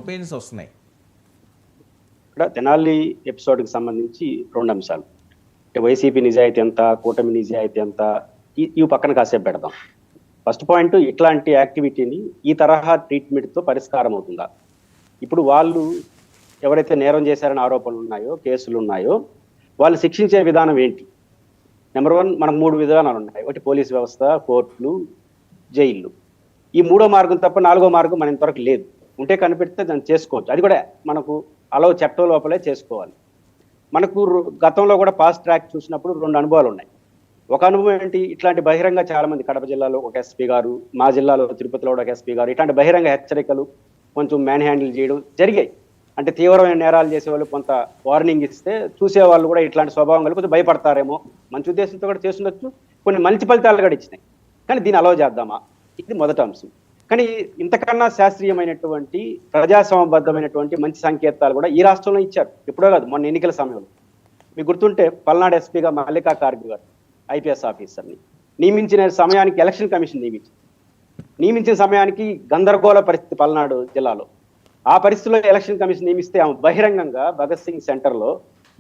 Opinions వస్తున్నాయి. ఇక్కడ తెనాలి ఎపిసోడ్కి సంబంధించి 2 అంశాలు. అంటే వైసీపీ నిజాయితీ ఎంత, కూటమి నిజాయితీ ఎంత, ఇవి పక్కన కాసేపు పెడదాం. ఫస్ట్ పాయింట్, ఇట్లాంటి యాక్టివిటీని ఈ తరహా ట్రీట్మెంట్తో పరిష్కారం అవుతుందా? ఇప్పుడు వాళ్ళు ఎవరైతే నేరం చేశారని ఆరోపణలు ఉన్నాయో, కేసులు ఉన్నాయో, వాళ్ళు శిక్షించే విధానం ఏంటి? నెంబర్ 1, మనకు 3 విధానాలు ఉన్నాయి. ఒకటి పోలీస్ వ్యవస్థ, కోర్టులు, జైళ్ళు. ఈ 3వ మార్గం తప్ప 4వ మార్గం మన ఇంతవరకు లేదు. ఉంటే కనిపెడితే దాన్ని చేసుకోవచ్చు. అది కూడా మనకు చట్టం లోపలే చేసుకోవాలి. మనకు గతంలో కూడా ఫాస్ట్ ట్రాక్ చూసినప్పుడు 2 అనుభవాలు ఉన్నాయి. ఒక అనుభవం ఏంటి, ఇట్లాంటి బహిరంగ చాలా మంది కడప జిల్లాలో ఒక ఎస్పీ గారు, మా జిల్లాలో తిరుపతిలో ఒక ఎస్పీ గారు, ఇట్లాంటి బహిరంగ హెచ్చరికలు కొంచెం మ్యాన్ హ్యాండిల్ చేయడం జరిగాయి. అంటే తీవ్రమైన నేరాలు చేసేవాళ్ళు కొంత వార్నింగ్ ఇస్తే చూసేవాళ్ళు కూడా ఇట్లాంటి స్వభావం కలిగి కొంచెం భయపడతారేమో, మంచి ఉద్దేశంతో కూడా చేస్తుండొచ్చు, కొన్ని మంచి ఫలితాలు కూడా ఇచ్చినాయి. కానీ దీన్ని అలౌ చేద్దామా? ఇది మొదటి అంశం. కానీ ఇంతకన్నా శాస్త్రీయమైనటువంటి ప్రజాస్వామ్యబద్ధమైనటువంటి మంచి సంకేతాలు కూడా ఈ రాష్ట్రంలో ఇచ్చారు. ఎప్పుడో కాదు, మొన్న ఎన్నికల సమయంలో మీకు గుర్తుంటే పల్నాడు ఎస్పీగా మల్లికా ఖార్గే గారు ఐపీఎస్ ఆఫీసర్ని నియమించిన సమయానికి ఎలక్షన్ కమిషన్ నియమించిన సమయానికి గందరగోళ పరిస్థితి పల్నాడు జిల్లాలో. ఆ పరిస్థితిలో ఎలక్షన్ కమిషన్ నియమిస్తే ఆమె బహిరంగంగా భగత్ సింగ్ సెంటర్లో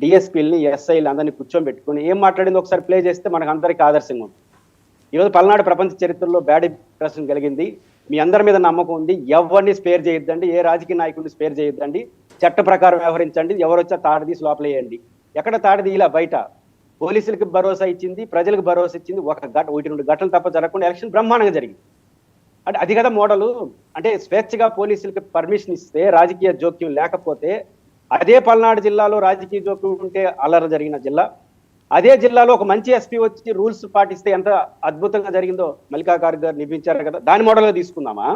డిఎస్పీలని, ఎస్ఐలు అందరినీ కూర్చోబెట్టుకుని ఏం మాట్లాడిందో ఒకసారి ప్లే చేస్తే మనకు అందరికీ ఆదర్శంగా ఉంటుంది. ఈరోజు పల్నాడు ప్రపంచ చరిత్రలో బ్యాడ్ ఇంప్రెషన్ కలిగింది. మీ అందరి మీద నమ్మకం ఉంది. ఎవరిని స్పేర్ చేయొద్దండి, ఏ రాజకీయ నాయకుడిని స్పేర్ చేయొద్దండి, చట్ట ప్రకారం వ్యవహరించండి, ఎవరు వచ్చా తాడు తీసి లోపలేయండి. ఎక్కడ తాడు ఇలా బయట పోలీసులకు భరోసా ఇచ్చింది, ప్రజలకు భరోసా ఇచ్చింది. 1-2 గంటలు తప్ప జరగకుండా ఎలక్షన్ బ్రహ్మాండంగా జరిగింది. అంటే అది కదా మోడలు. అంటే స్వేచ్ఛగా పోలీసులకి పర్మిషన్ ఇస్తే, రాజకీయ జోక్యం లేకపోతే, అదే పల్నాడు జిల్లాలో రాజకీయ జోక్యం ఉంటే అల్లరి జరిగిన జిల్లా, అదే జిల్లాలో ఒక మంచి ఎస్పీ వచ్చి రూల్స్ పాటిస్తే ఎంత అద్భుతంగా జరిగిందో మల్లికా ఖార్గే గారు నిరూపించారు కదా. దాని మోడల్గా తీసుకుందామా,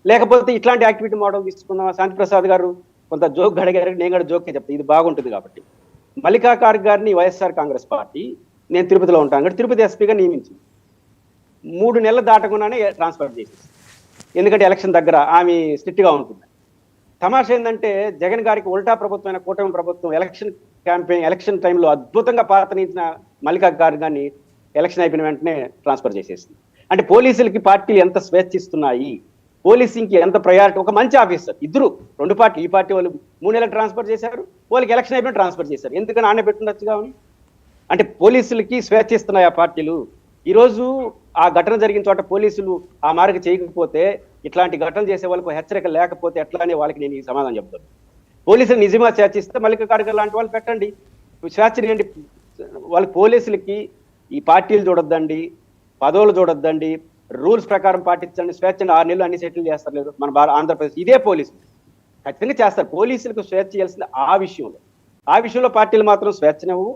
లేకపోతే ఇట్లాంటి యాక్టివిటీ మోడల్ తీసుకుందామా? శాంతిప్రసాద్ గారు కొంత జోక్ అడిగారు, నేను కూడా జోక్గా చెప్తాను, ఇది బాగుంటుంది కాబట్టి. మల్లికా ఖార్గే గారిని వైఎస్ఆర్ కాంగ్రెస్ పార్టీ, నేను తిరుపతిలో ఉంటాను కాబట్టి తిరుపతి ఎస్పీగా నియమించింది. 3 నెలలు దాటకుండానే ట్రాన్స్ఫర్ చేసేసి, ఎందుకంటే ఎలక్షన్ దగ్గర ఆమె స్ట్రిక్ట్గా ఉంటుంది. తమాషా ఏంటంటే జగన్ గారికి ఉల్టా ప్రభుత్వమైన కూటమి ప్రభుత్వం ఎలక్షన్ టైంలో అద్భుతంగా పాతనించిన మల్లికా ఖార్గే గారిని ఎలక్షన్ అయిపోయిన వెంటనే ట్రాన్స్ఫర్ చేసేసింది. అంటే పోలీసులకి పార్టీలు ఎంత స్వేచ్ఛ ఇస్తున్నాయి, పోలీసింగ్కి ఎంత ప్రయారిటీ. ఒక మంచి ఆఫీసర్, 2 పార్టీ, ఈ పార్టీ వాళ్ళు 3 నెలలకు ట్రాన్స్ఫర్ చేశారు, వాళ్ళకి ఎలక్షన్ అయిపోయిన ట్రాన్స్ఫర్ చేశారు. ఎందుకని ఆనే పెట్టుండొచ్చు కావాలి. అంటే పోలీసులకి స్వేచ్ఛ ఇస్తున్నాయి ఆ పార్టీలు. ఈరోజు ఆ ఘటన జరిగిన చోట పోలీసులు ఆ మార్గం చేయకపోతే, ఇట్లాంటి ఘటనలు చేసే వాళ్ళకు హెచ్చరిక లేకపోతే ఎట్లా అనే వాళ్ళకి నేను ఈ సమాధానం చెప్తాను. పోలీసులు నిజమా స్వేచ్ఛ ఇస్తే మల్లికా ఖార్గే లాంటి వాళ్ళు పెట్టండి, స్వేచ్ఛ ఏంటి వాళ్ళకి. పోలీసులకి ఈ పార్టీలు చూడొద్దండి, పదవులు చూడొద్దండి, రూల్స్ ప్రకారం పాటించండి, స్వేచ్ఛను 6 నెలలు అన్ని సెటిల్ చేస్తారు. లేదు మన ఆంధ్రప్రదేశ్ ఇదే పోలీసులు ఖచ్చితంగా చేస్తారు. పోలీసులకు స్వేచ్ఛ చేయాల్సింది ఆ విషయంలో పార్టీలు మాత్రం స్వేచ్ఛనివ్వు.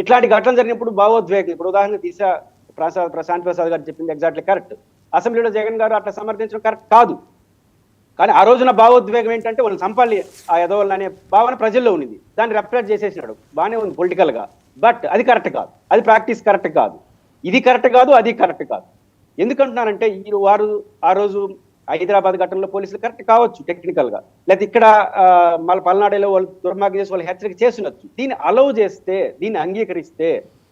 ఇట్లాంటి ఘటనలు జరిగినప్పుడు భావోద్వేగం, ఇప్పుడు ఉదాహరణ తీసా ప్రశాంత్ ప్రసాద్ గారు చెప్పింది ఎగ్జాక్ట్లీ కరెక్ట్. అసెంబ్లీలో జగన్ గారు అట్లా సమర్థించడం కరెక్ట్ కాదు. కానీ ఆ రోజున భావోద్వేగం ఏంటంటే వాళ్ళని చంపాలి ఆ ఎదవాళ్ళని అనే భావన ప్రజల్లో ఉంది. దాన్ని రెప్రజెంట్ చేసేసినాడు, బాగానే ఉంది పొలిటికల్గా. బట్ అది కరెక్ట్ కాదు, అది ప్రాక్టీస్ కరెక్ట్ కాదు, ఇది కరెక్ట్ కాదు, అది కరెక్ట్ కాదు. ఎందుకంటున్నారంటే వారు ఆ రోజు హైదరాబాద్ ఘటనలో పోలీసులు కరెక్ట్ కావచ్చు టెక్నికల్గా, లేకపోతే ఇక్కడ మళ్ళీ పల్నాడులో వాళ్ళు దుర్మార్గం చేసి వాళ్ళు హెచ్చరిక చేస్తుండొచ్చు. దీన్ని అలౌ చేస్తే, దీన్ని అంగీకరిస్తే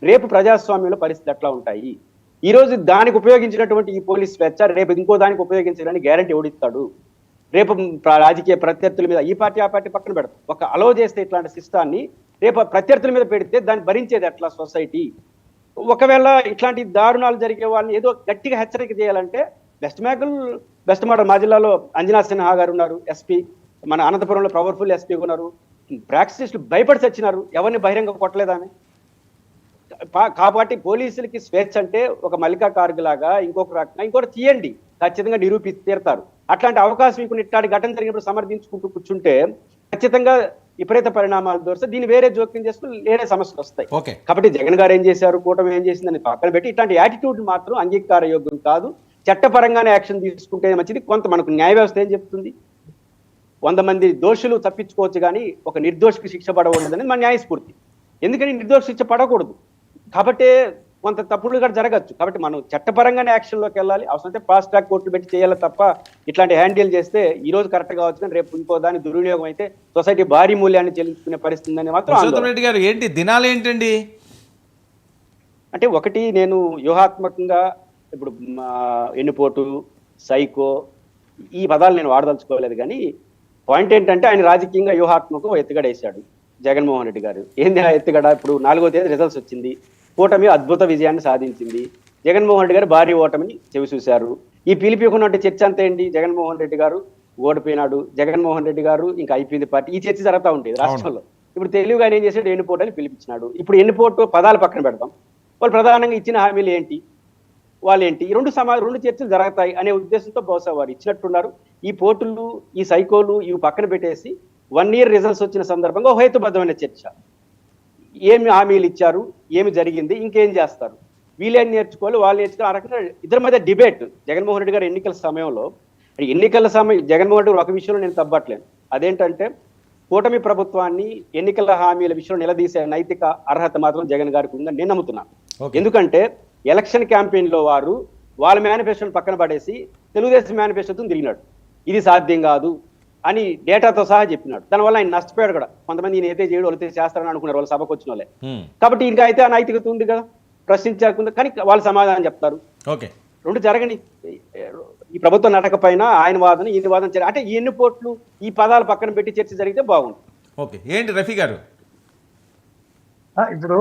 రేపు ప్రజాస్వామ్యంలో పరిస్థితులు ఎట్లా ఉంటాయి? ఈ రోజు దానికి ఉపయోగించినటువంటి ఈ పోలీస్ స్వేచ్ఛ రేపు ఇంకో దానికి ఉపయోగించాలని గ్యారంటీ ఓడిస్తాడు. రేపు రాజకీయ ప్రత్యర్థుల మీద ఈ పార్టీ ఆ పార్టీ పక్కన పెడతాం. ఒక అలౌ చేస్తే ఇట్లాంటి సిస్టాన్ని రేపు ప్రత్యర్థుల మీద పెడితే దాన్ని భరించేది ఎట్లా సొసైటీ? ఒకవేళ ఇట్లాంటి దారుణాలు జరిగే వాళ్ళని ఏదో గట్టిగా హెచ్చరిక చేయాలంటే బెస్ట్ మోడల్ మా జిల్లాలో అంజనా సిన్హా గారు ఉన్నారు ఎస్పీ, మన అనంతపురంలో పవర్ఫుల్ ఎస్పీ ఉన్నారు. ప్రాక్టీస్లు భయపడి చచ్చినారు, ఎవరిని బహిరంగ కొట్టలేదామె. కాబట్టి పోలీసులకి స్వేచ్ఛ అంటే ఒక మల్లికా ఖార్గే లాగా ఇంకొక రకంగా ఇంకోటి తీయండి, ఖచ్చితంగా నిరూపిస్తే తీరుతారు. అట్లాంటి అవకాశం ఇప్పుడు ఇట్లాంటి ఘటన జరిగినప్పుడు సమర్థించుకుంటూ కూర్చుంటే ఖచ్చితంగా విపరీత పరిణామాలు దొరికితే దీన్ని వేరే జోక్యం చేసుకుని వేరే సమస్యలు వస్తాయి. కాబట్టి జగన్ గారు ఏం చేశారు, కూటమి ఏం చేసిందని పక్కన పెట్టి ఇట్లాంటి యాటిట్యూడ్ మాత్రం అంగీకార యోగ్యం కాదు. చట్టపరంగానే యాక్షన్ తీసుకుంటే మంచిది. కొంత మనకు న్యాయ వ్యవస్థ ఏం చెప్తుంది, 100 మంది దోషులు తప్పించుకోవచ్చు కానీ ఒక నిర్దోషికి శిక్ష పడకూడదని మన న్యాయస్ఫూర్తి. ఎందుకని నిర్దోష శిక్ష పడకూడదు కాబట్టి కొంత తప్పులు కూడా జరగచ్చు. కాబట్టి మనం చట్టపరంగానే యాక్షన్లోకి వెళ్ళాలి. అవసరమైతే ఫాస్ట్ ట్రాక్ కోర్టులు పెట్టి చేయాలి తప్ప ఇట్లాంటి హ్యాండిల్ చేస్తే ఈ రోజు కరెక్ట్ కావచ్చు కానీ రేపు ఇంకో దాని దుర్వినియోగం అయితే సొసైటీ భారీ మూల్యాన్ని చెల్లించుకునే పరిస్థితి అని మాత్రం. రెడ్డి గారు ఏంటి దినాలు ఏంటండి అంటే ఒకటి, నేను వ్యూహాత్మకంగా ఇప్పుడు ఎన్నుపోటు, సైకో ఈ పదాలు నేను వాడదలుచుకోలేదు కానీ పాయింట్ ఏంటంటే ఆయన రాజకీయంగా వ్యూహాత్మకం ఎత్తుగడ వేశాడు జగన్మోహన్ రెడ్డి గారు. ఏంది ఆ ఎత్తుగడ? ఇప్పుడు 4వ తేదీ రిజల్ట్స్ వచ్చింది, కూటమి అద్భుత విజయాన్ని సాధించింది, జగన్మోహన్ రెడ్డి గారు భారీ ఓటమిని చెవిచూశారు. ఈ పిలిపికున్నట్టు చర్చ అంతా ఏంటి? జగన్మోహన్ రెడ్డి గారు ఓడిపోయినాడు, జగన్మోహన్ రెడ్డి గారు ఇంకా అయిపోయింది పార్టీ, ఈ చర్చ జరుగుతూ ఉండేది రాష్ట్రంలో. ఇప్పుడు తెలివిగా ఆయన ఏం చేశాడు? ఎన్నిపోటు అని పిలిపించినాడు. ఇప్పుడు ఎన్నిపోటు పదాలు పక్కన పెడదాం, వాళ్ళు ప్రధానంగా ఇచ్చిన హామీలు ఏంటి, వాళ్ళు ఏంటి, ఈ రెండు చర్చలు జరుగుతాయి అనే ఉద్దేశంతో బహుశా వారు ఇచ్చినట్టున్నారు. ఈ పోటులు, ఈ సైకోలు ఇవి పక్కన పెట్టేసి 1 year రిజల్ట్స్ వచ్చిన సందర్భంగా ఒక హేతుబద్ధమైన చర్చ. ఏమి హామీలు ఇచ్చారు, ఏమి జరిగింది, ఇంకేం చేస్తారు, వీళ్ళేం నేర్చుకోవాలి, వాళ్ళు నేర్చుకోవాలి. ఆ రకంగా ఇద్దరి మధ్య డిబేట్. జగన్మోహన్ రెడ్డి గారు ఎన్నికల సమయంలో జగన్మోహన్ రెడ్డి గారు ఒక విషయంలో నేను తప్పట్లేను. అదేంటంటే కూటమి ప్రభుత్వాన్ని ఎన్నికల హామీల విషయంలో నిలదీసే నైతిక అర్హత మాత్రం జగన్ గారికి ఉందని నేను నమ్ముతున్నాను. ఎందుకంటే ఎలక్షన్ క్యాంపెయిన్ లో వారు వాళ్ళ మేనిఫెస్టోని పక్కన పడేసి తెలుగుదేశం మేనిఫెస్టోతో తిరిగినాడు. ఇది సాధ్యం కాదు అని డేటాతో సహా చెప్పినాడు. దానివల్ల ఆయన నష్టపోయాడు కూడా. కొంతమంది ఈయన అయితే చేయడు, వాళ్ళైతే చేస్తారని అనుకున్నారు వాళ్ళు సభకు వచ్చిన వాళ్ళే. కాబట్టి ఇంకా అయితే ఆ నైతికత ఉంది కదా, ప్రశ్నించకుండా. కానీ వాళ్ళు సమాధానం చెప్తారు. ఓకే, రెండు జరగని ఈ ప్రభుత్వం నడకపోయినా ఆయన వాదన ఈయన వాదన అంటే ఈ ఎన్ని పోట్లు ఈ పదాలు పక్కన పెట్టి చర్చ జరిగితే బాగుంటుంది. ఓకే. ఏంటి రఫీ గారు ఇప్పుడు